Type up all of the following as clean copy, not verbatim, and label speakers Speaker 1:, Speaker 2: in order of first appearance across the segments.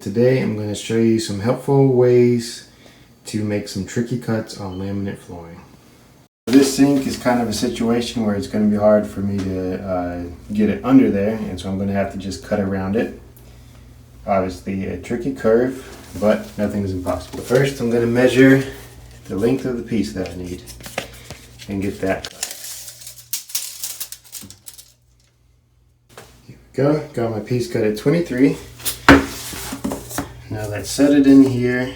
Speaker 1: Today I'm going to show you some helpful ways to make some tricky cuts on laminate flooring. This sink is kind of a situation where it's going to be hard for me to get it under there, and so I'm going to have to just cut around it. Obviously a tricky curve, but nothing is impossible. First I'm going to measure the length of the piece that I need and get that cut. Here we go, got my piece cut at 23. Now let's set it in here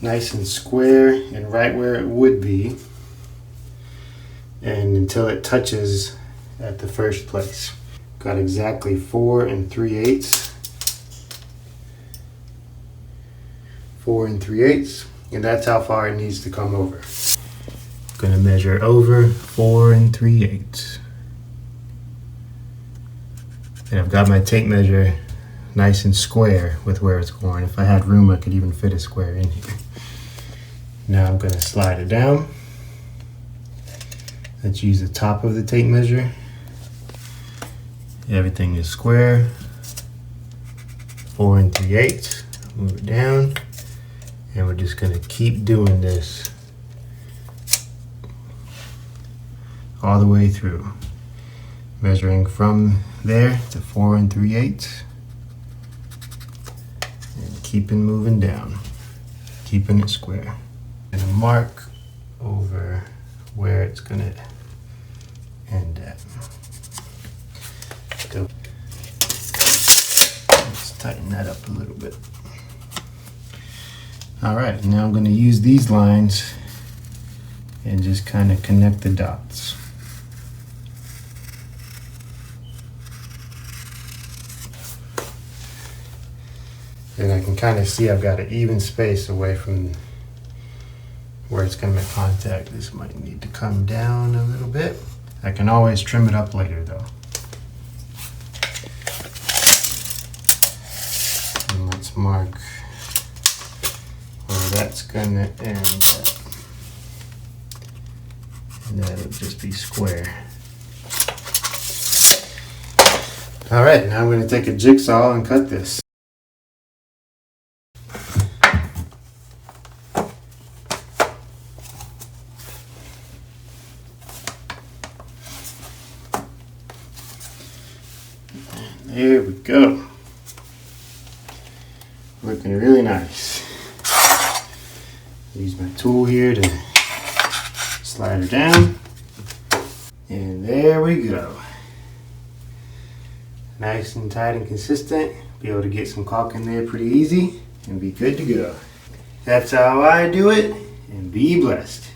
Speaker 1: nice and square and right where it would be, and until it touches at the first place. Got exactly 4 3/8. 4 3/8, and that's how far it needs to come over. I'm gonna measure over 4 3/8. And I've got my tape measure nice and square with where it's going. If I had room, I could even fit a square in here. Now I'm going to slide it down. Let's use the top of the tape measure. Everything is square. 4 3/8. Move it down. And we're just going to keep doing this all the way through. Measuring from there to 4 3/8, and keeping moving down, keeping it square. And a mark over where it's gonna end at. So let's tighten that up a little bit. All right, now I'm gonna use these lines and just kind of connect the dots. And I can kind of see I've got an even space away from where it's going to make contact. This might need to come down a little bit. I can always trim it up later though. And let's mark where that's going to end at. And that'll just be square. All right, now I'm going to take a jigsaw and cut this. There we go. Looking really nice. Use my tool here to slide her down. And there we go. Nice and tight and consistent. Be able to get some caulk in there pretty easy and be good to go. That's how I do it, and be blessed.